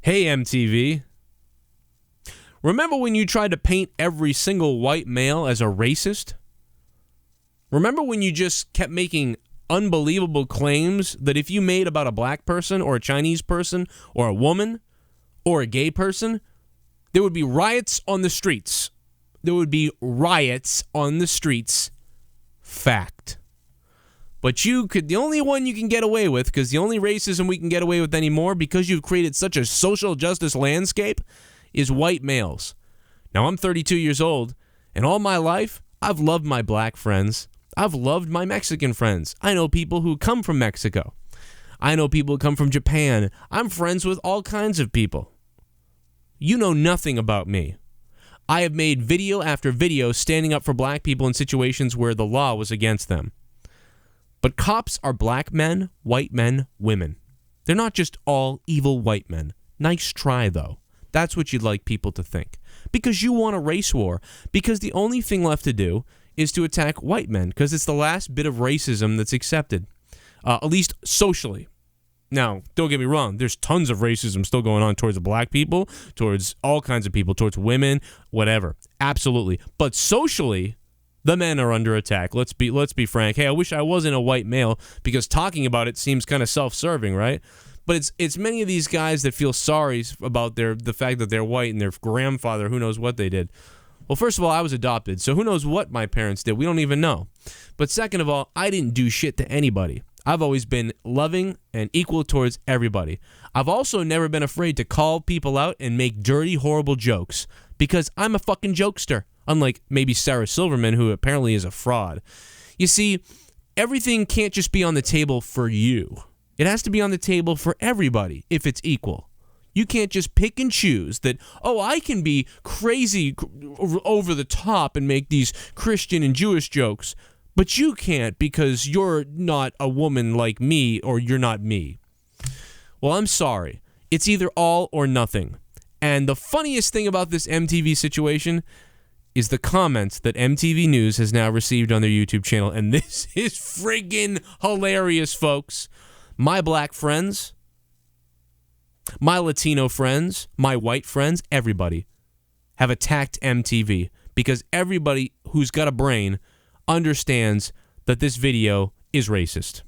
Hey, MTV. Remember when you tried to paint every single white male as a racist? Remember when you just kept making unbelievable claims that if you made about a black person or a Chinese person or a woman or a gay person, there would be riots on the streets. There would be riots on the streets. Fact. But the only one you can get away with, because the only racism we can get away with anymore, because you've created such a social justice landscape, is white males. Now, I'm 32 years old, and all my life, I've loved my black friends. I've loved my Mexican friends. I know people who come from Mexico. I know people who come from Japan. I'm friends with all kinds of people. You know nothing about me. I have made video after video standing up for black people in situations where the law was against them. But cops are black men, white men, women. They're not just all evil white men. Nice try, though. That's what you'd like people to think. Because you want a race war. Because the only thing left to do is to attack white men. Because it's the last bit of racism that's accepted. At least socially. Now, don't get me wrong. There's tons of racism still going on towards the black people, towards all kinds of people, towards women, whatever. Absolutely. But socially, the men are under attack. Let's be frank. Hey, I wish I wasn't a white male, because talking about it seems kind of self-serving, right? But it's many of these guys that feel sorry about the fact that they're white and their grandfather, who knows what they did. Well, first of all, I was adopted, so who knows what my parents did? We don't even know. But second of all, I didn't do shit to anybody. I've always been loving and equal towards everybody. I've also never been afraid to call people out and make dirty, horrible jokes, because I'm a fucking jokester, unlike maybe Sarah Silverman, who apparently is a fraud. You see, everything can't just be on the table for you. It has to be on the table for everybody if it's equal. You can't just pick and choose that, oh, I can be crazy over the top and make these Christian and Jewish jokes, but you can't because you're not a woman like me or you're not me. Well, I'm sorry. It's either all or nothing. And the funniest thing about this MTV situation is the comments that MTV News has now received on their YouTube channel. And this is friggin' hilarious, folks. My black friends, my Latino friends, my white friends, everybody have attacked MTV because everybody who's got a brain understands that this video is racist.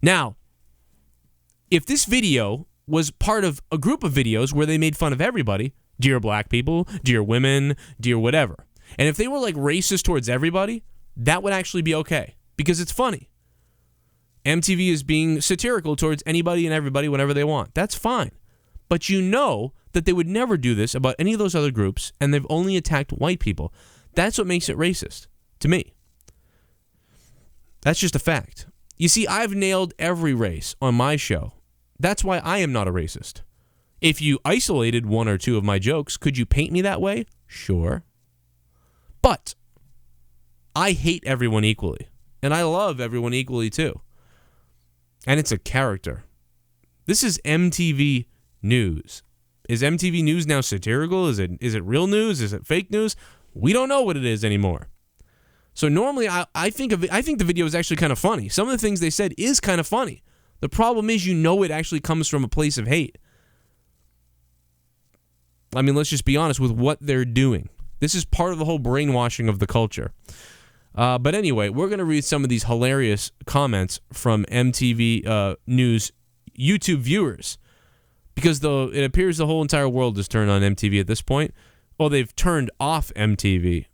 Now, if this video was part of a group of videos where they made fun of everybody, dear black people, dear women, dear whatever, and if they were like racist towards everybody, that would actually be okay because it's funny. MTV is being satirical towards anybody and everybody whenever they want. That's fine. But you know that they would never do this about any of those other groups, and they've only attacked white people. That's what makes it racist, to me. That's just a fact. You see, I've nailed every race on my show. That's why I am not a racist. If you isolated one or two of my jokes, could you paint me that way? Sure. But I hate everyone equally, and I love everyone equally too. And it's a character. This is MTV News. Is MTV News now satirical? Is it real news? Is it fake news? We don't know what it is anymore. So normally I think the video is actually kind of funny. Some of the things they said is kind of funny. The problem is it actually comes from a place of hate. I mean, let's just be honest with what they're doing. This is part of the whole brainwashing of the culture. But anyway, we're going to read some of these hilarious comments from MTV News YouTube viewers. Because though it appears the whole entire world is turned on MTV at this point, well, they've turned off MTV,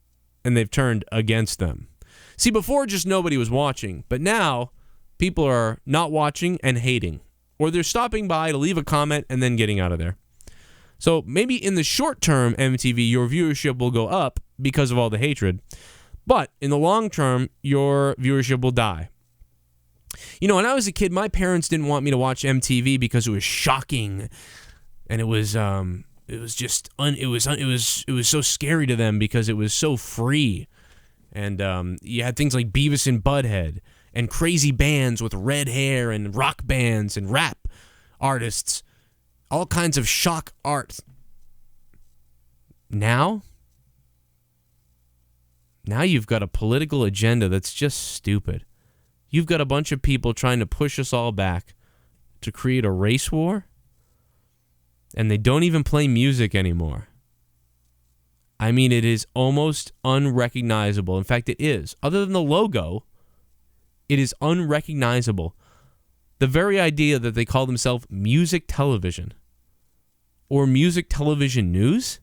and they've turned against them. See, before just nobody was watching, but now people are not watching and hating. Or they're stopping by to leave a comment and then getting out of there. So maybe in the short term, MTV, your viewership will go up because of all the hatred. But in the long term, your viewership will die. You know, when I was a kid, my parents didn't want me to watch MTV because it was shocking, and it was so scary to them because it was so free, and you had things like Beavis and Butthead and crazy bands with red hair and rock bands and rap artists, all kinds of shock art. Now you've got a political agenda that's just stupid. You've got a bunch of people trying to push us all back to create a race war. And they don't even play music anymore. I mean, it is almost unrecognizable. In fact, it is. Other than the logo, it is unrecognizable. The very idea that they call themselves music television or music television news,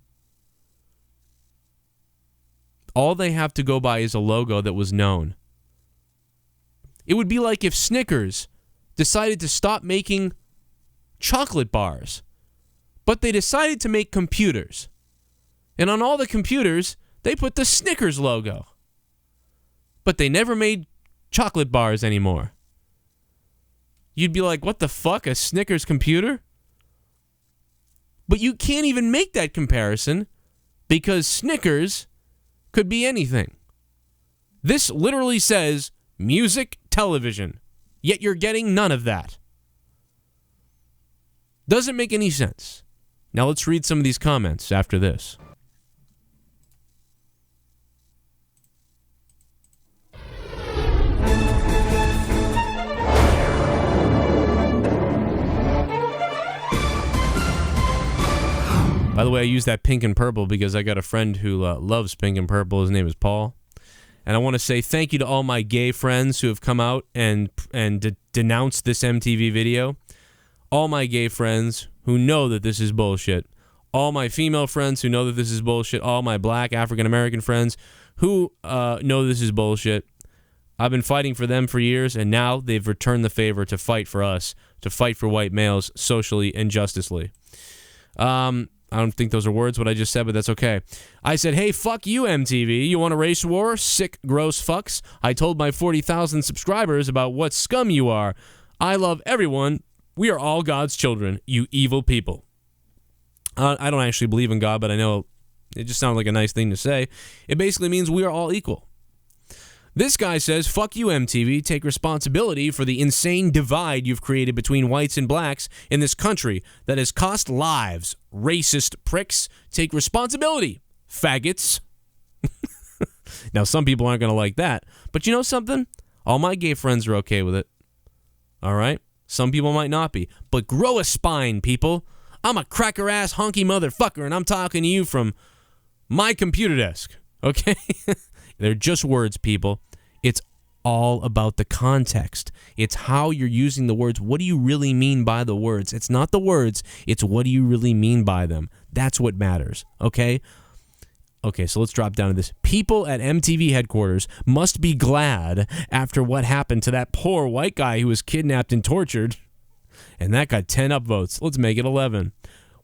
all they have to go by is a logo that was known. It would be like if Snickers decided to stop making chocolate bars, but they decided to make computers. And on all the computers, they put the Snickers logo. But they never made chocolate bars anymore. You'd be like, what the fuck, a Snickers computer? But you can't even make that comparison because Snickers could be anything. This literally says music television, yet you're getting none of that. Doesn't make any sense. Now let's read some of these comments after this. By the way, I use that pink and purple because I got a friend who loves pink and purple. His name is Paul. And I want to say thank you to all my gay friends who have come out and denounced this MTV video. All my gay friends who know that this is bullshit. All my female friends who know that this is bullshit. All my black African-American friends who know this is bullshit. I've been fighting for them for years, and now they've returned the favor to fight for us, to fight for white males socially and justly. I don't think those are words, what I just said, but that's okay. I said, hey, fuck you, MTV. You want a race war? Sick, gross fucks. I told my 40,000 subscribers about what scum you are. I love everyone. We are all God's children, you evil people. I don't actually believe in God, but I know it just sounded like a nice thing to say. It basically means we are all equal. This guy says, fuck you, MTV. Take responsibility for the insane divide you've created between whites and blacks in this country that has cost lives. Racist pricks. Take responsibility, faggots. Now, some people aren't going to like that. But you know something? All my gay friends are okay with it. All right? Some people might not be. But grow a spine, people. I'm a cracker-ass honky motherfucker, and I'm talking to you from my computer desk. Okay? They're just words, people. It's all about the context. It's how you're using the words. What do you really mean by the words? It's not the words. It's what do you really mean by them. That's what matters, okay? Okay, so let's drop down to this. People at MTV headquarters must be glad after what happened to that poor white guy who was kidnapped and tortured. And that got 10 upvotes. Let's make it 11.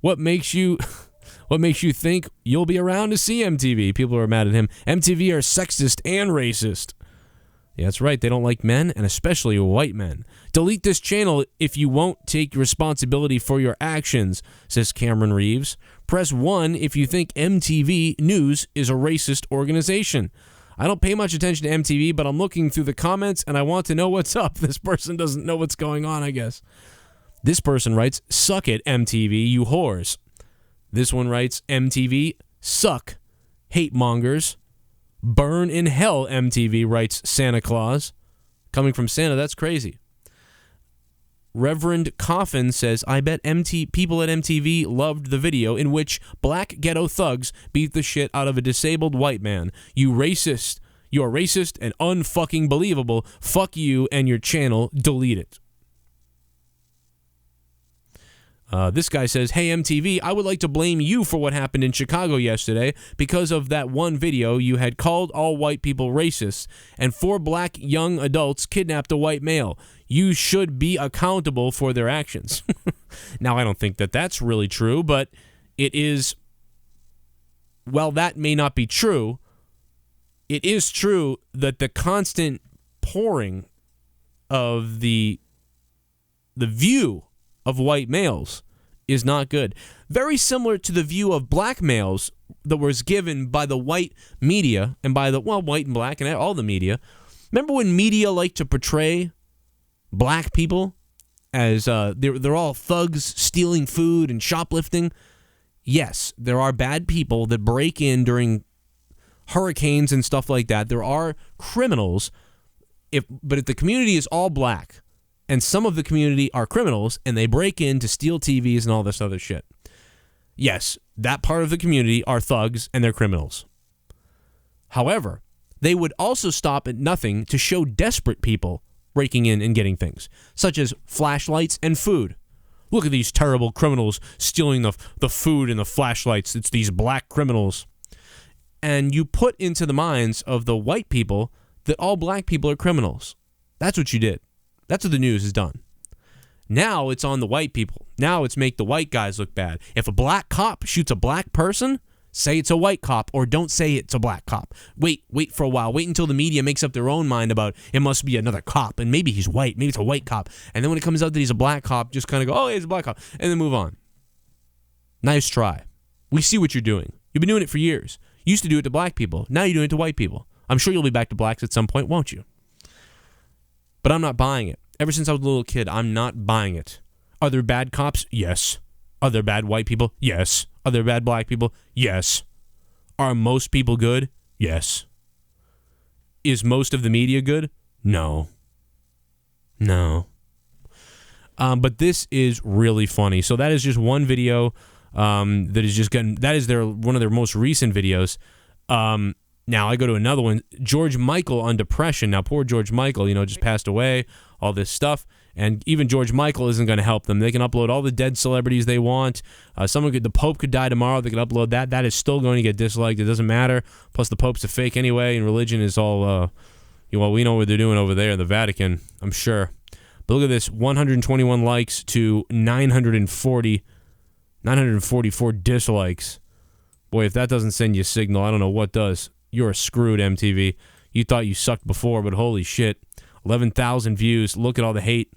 What makes you think you'll be around to see MTV? People are mad at him. MTV are sexist and racist. Yeah, that's right. They don't like men, and especially white men. Delete this channel if you won't take responsibility for your actions, says Cameron Reeves. Press 1 if you think MTV News is a racist organization. I don't pay much attention to MTV, but I'm looking through the comments, and I want to know what's up. This person doesn't know what's going on, I guess. This person writes, suck it, MTV, you whores. This one writes, MTV, suck, hate mongers. Burn in hell, MTV, writes Santa Claus. Coming from Santa, that's crazy. Reverend Coffin says, I bet people at MTV loved the video in which black ghetto thugs beat the shit out of a disabled white man. You racist. You are racist and unfucking believable. Fuck you and your channel. Delete it. This guy says, hey, MTV, I would like to blame you for what happened in Chicago yesterday because of that one video you had called all white people racists and 4 black young adults kidnapped a white male. You should be accountable for their actions. Now, I don't think that that's really true, but it is, well, that may not be true. It is true that the constant pouring of the view of white males is not good. Very similar to the view of black males that was given by the white media and by the, well, white and black and all the media. Remember when media liked to portray black people as they're all thugs stealing food and shoplifting? Yes, there are bad people that break in during hurricanes and stuff like that. There are criminals, but if the community is all black, and some of the community are criminals, and they break in to steal TVs and all this other shit. Yes, that part of the community are thugs and they're criminals. However, they would also stop at nothing to show desperate people breaking in and getting things, such as flashlights and food. Look at these terrible criminals stealing the food and the flashlights. It's these black criminals. And you put into the minds of the white people that all black people are criminals. That's what you did. That's what the news has done. Now it's on the white people. Now it's make the white guys look bad. If a black cop shoots a black person, say it's a white cop or don't say it's a black cop. Wait for a while. Wait until the media makes up their own mind about it must be another cop and maybe he's white. Maybe it's a white cop. And then when it comes out that he's a black cop, just kind of go, oh, he's a black cop. And then move on. Nice try. We see what you're doing. You've been doing it for years. You used to do it to black people. Now you're doing it to white people. I'm sure you'll be back to blacks at some point, won't you? But I'm not buying it. Ever since I was a little kid, I'm not buying it. Are there bad cops? Yes. Are there bad white people? Yes. Are there bad black people? Yes. Are most people good? Yes. Is most of the media good? No. No. But this is really funny. So that is just one video that is just getting, that is one of their most recent videos. Now I go to another one, George Michael on depression. Now poor George Michael, just passed away, all this stuff. And even George Michael isn't going to help them. They can upload all the dead celebrities they want. The Pope could die tomorrow. They could upload that. That is still going to get disliked. It doesn't matter. Plus, the Pope's a fake anyway, and religion is all, we know what they're doing over there in the Vatican, I'm sure. But look at this, 121 likes to 944 dislikes. Boy, if that doesn't send you a signal, I don't know what does. You're screwed, MTV. You thought you sucked before, but holy shit. 11,000 views. Look at all the hate.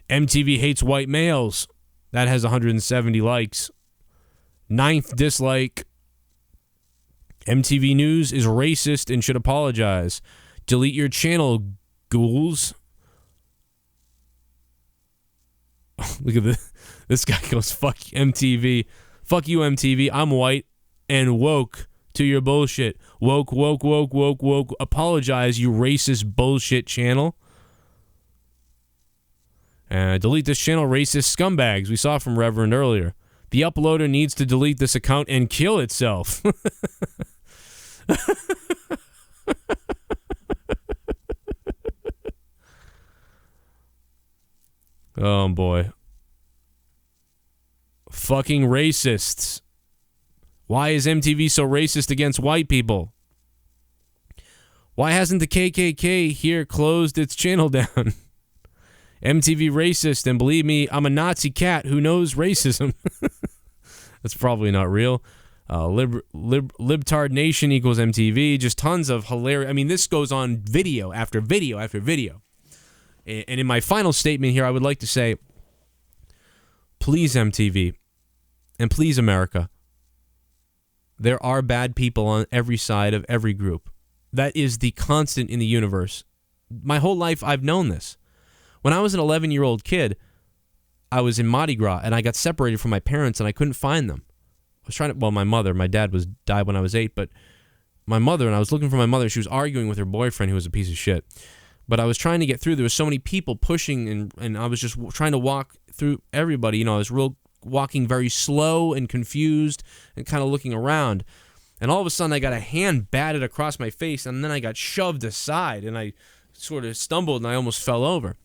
MTV hates white males. That has 170 likes. 9th dislike. MTV News is racist and should apologize. Delete your channel, ghouls. Look at this. This guy goes, fuck MTV. Fuck you, MTV. I'm white and woke to your bullshit. Woke. Apologize, you racist bullshit channel. Delete this channel, racist scumbags. We saw from Reverend earlier. The uploader needs to delete this account and kill itself. Oh, boy. Fucking racists. Why is MTV so racist against white people? Why hasn't the KKK here closed its channel down? MTV racist, and believe me, I'm a Nazi cat who knows racism. That's probably not real. Libtard Nation equals MTV. Just tons of hilarious. I mean, this goes on video after video after video. And in my final statement here, I would like to say, please, MTV, and please, America, there are bad people on every side of every group. That is the constant in the universe. My whole life, I've known this. When I was an 11-year-old kid, I was in Mardi Gras, and I got separated from my parents, and I couldn't find them. I was trying to, my dad died when I was 8, but my mother, and I was looking for my mother. She was arguing with her boyfriend, who was a piece of shit. But I was trying to get through. There were so many people pushing, and I was just trying to walk through everybody. I was walking very slow and confused and kind of looking around. And all of a sudden, I got a hand batted across my face, and then I got shoved aside, and I sort of stumbled, and I almost fell over.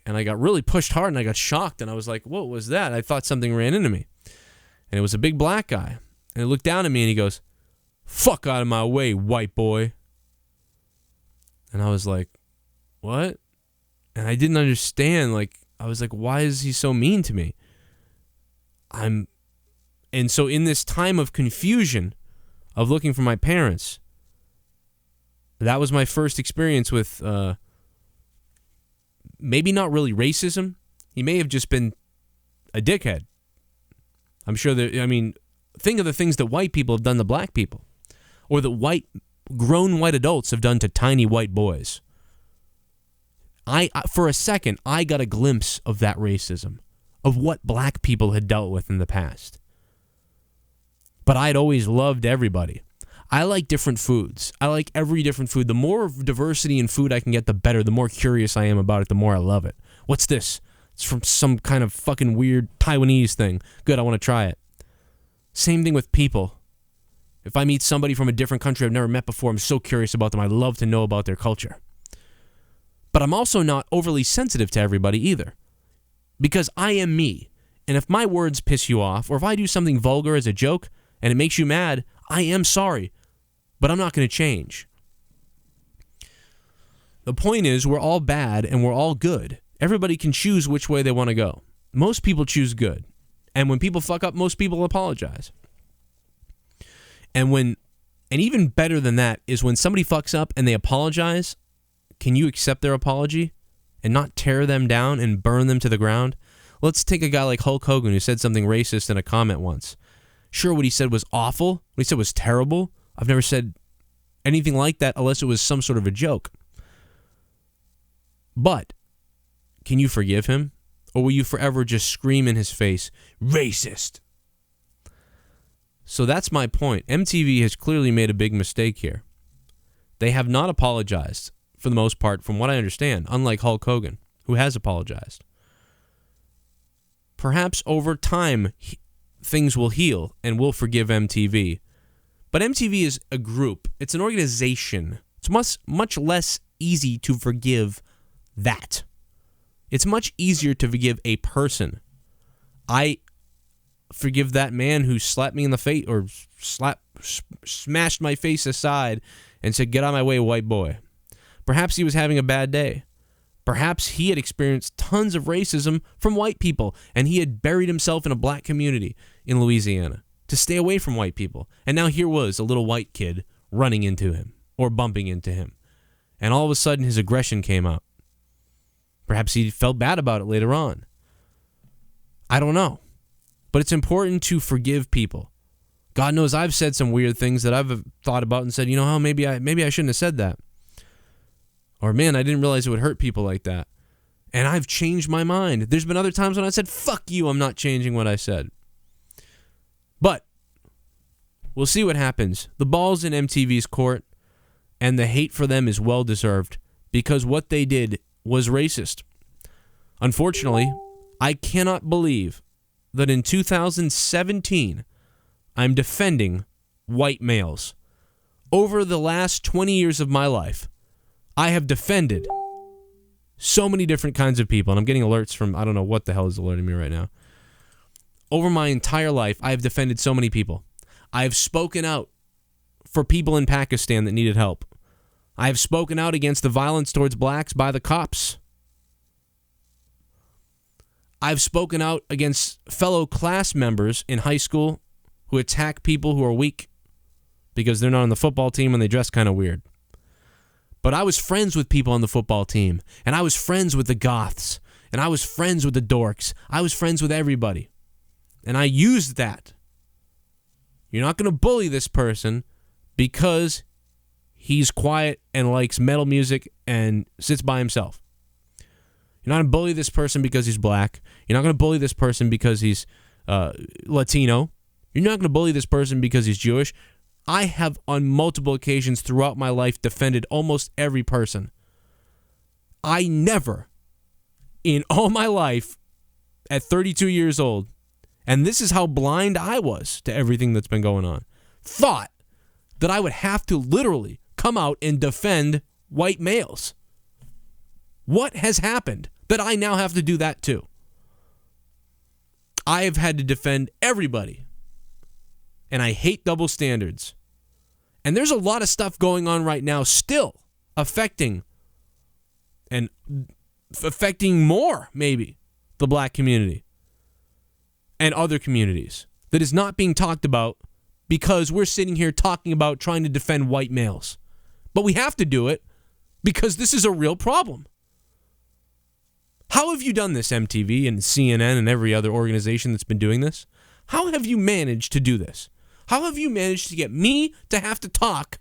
And I got really pushed hard, and I got shocked, and I was like, what was that? I thought something ran into me. And it was a big black guy. And he looked down at me, and he goes, fuck out of my way, white boy. And I was like, what? And I didn't understand. I was like, why is he so mean to me? And so in this time of confusion, of looking for my parents, that was my first experience with, maybe not really racism. He may have just been a dickhead. I'm sure that, think of the things that white people have done to black people, or that grown white adults have done to tiny white boys. For a second, I got a glimpse of that racism, of what black people had dealt with in the past. But I'd always loved everybody. I like different foods. I like every different food. The more diversity in food I can get, the better. The more curious I am about it, the more I love it. What's this? It's from some kind of fucking weird Taiwanese thing. Good, I want to try it. Same thing with people. If I meet somebody from a different country I've never met before, I'm so curious about them. I love to know about their culture. But I'm also not overly sensitive to everybody either. Because I am me. And if my words piss you off, or if I do something vulgar as a joke and it makes you mad, I am sorry. But I'm not going to change. The point is, we're all bad and we're all good. Everybody can choose which way they want to go. Most people choose good. And when people fuck up, most people apologize. And even better than that is when somebody fucks up and they apologize, can you accept their apology and not tear them down and burn them to the ground? Let's take a guy like Hulk Hogan who said something racist in a comment once. Sure, what he said was awful. What he said was terrible. I've never said anything like that unless it was some sort of a joke. But can you forgive him? Or will you forever just scream in his face, racist? So that's my point. MTV has clearly made a big mistake here. They have not apologized, for the most part, from what I understand, unlike Hulk Hogan, who has apologized. Perhaps over time, things will heal and we'll forgive MTV. But MTV is a group. It's an organization. It's much less easy to forgive that. It's much easier to forgive a person. I forgive that man who slapped me in the face or smashed my face aside and said, "Get out of my way, white boy." Perhaps he was having a bad day. Perhaps he had experienced tons of racism from white people and he had buried himself in a black community in Louisiana to stay away from white people. And now here was a little white kid running into him or bumping into him. And all of a sudden his aggression came out. Perhaps he felt bad about it later on. I don't know. But it's important to forgive people. God knows I've said some weird things that I've thought about and said, you know how, maybe I shouldn't have said that. Or, man, I didn't realize it would hurt people like that. And I've changed my mind. There's been other times when I said, fuck you, I'm not changing what I said. But we'll see what happens. The ball's in MTV's court, and the hate for them is well-deserved because what they did was racist. Unfortunately, I cannot believe that in 2017, I'm defending white males. Over the last 20 years of my life, I have defended so many different kinds of people, and I'm getting alerts from, I don't know what the hell is alerting me right now. Over my entire life, I have defended so many people. I have spoken out for people in Pakistan that needed help. I have spoken out against the violence towards blacks by the cops. I've spoken out against fellow class members in high school who attack people who are weak because they're not on the football team and they dress kind of weird. But I was friends with people on the football team, and I was friends with the goths, and I was friends with the dorks. I was friends with everybody. And I used that. You're not going to bully this person because he's quiet and likes metal music and sits by himself. You're not going to bully this person because he's black. You're not going to bully this person because he's Latino. You're not going to bully this person because he's Jewish. I have on multiple occasions throughout my life defended almost every person. I never, in all my life, at 32 years old, and this is how blind I was to everything that's been going on, thought that I would have to literally come out and defend white males. What has happened that I now have to do that too? I have had to defend everybody. And I hate double standards. And there's a lot of stuff going on right now still affecting more, maybe, the black community and other communities that is not being talked about because we're sitting here talking about trying to defend white males. But we have to do it because this is a real problem. How have you done this, MTV and CNN and every other organization that's been doing this? How have you managed to do this? How have you managed to get me to have to talk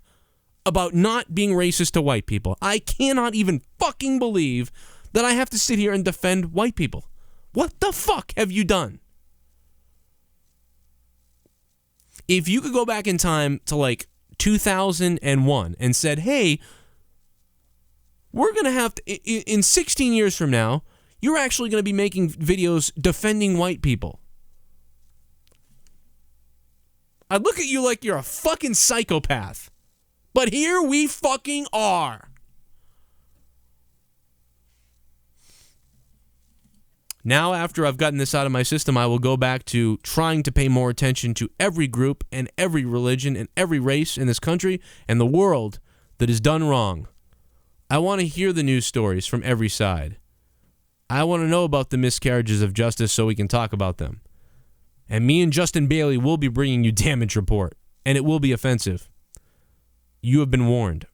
about not being racist to white people? I cannot even fucking believe that I have to sit here and defend white people. What the fuck have you done? If you could go back in time to like 2001 and said, hey, we're going to have to, in 16 years from now, you're actually going to be making videos defending white people. I'd look at you like you're a fucking psychopath. But here we fucking are. Now, after I've gotten this out of my system, I will go back to trying to pay more attention to every group and every religion and every race in this country and the world that is done wrong. I want to hear the news stories from every side. I want to know about the miscarriages of justice so we can talk about them. And me and Justin Bailey will be bringing you Damage Report, and it will be offensive. You have been warned.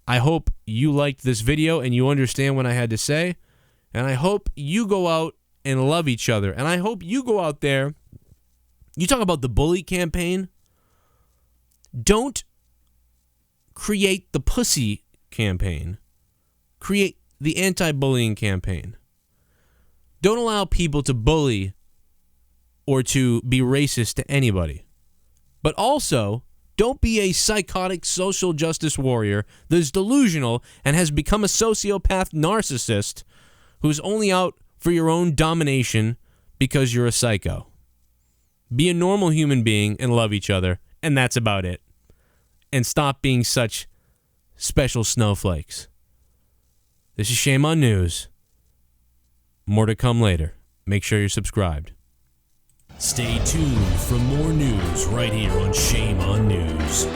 I hope you liked this video and you understand what I had to say. And I hope you go out and love each other. And I hope you go out there. You talk about the bully campaign. Don't create the pussy campaign. Create the anti-bullying campaign. Don't allow people to bully or to be racist to anybody. But also, don't be a psychotic social justice warrior that is delusional and has become a sociopath narcissist who's only out for your own domination because you're a psycho. Be a normal human being and love each other, and that's about it. And stop being such special snowflakes. This is Shame on News. More to come later. Make sure you're subscribed. Stay tuned for more news right here on Shame on News.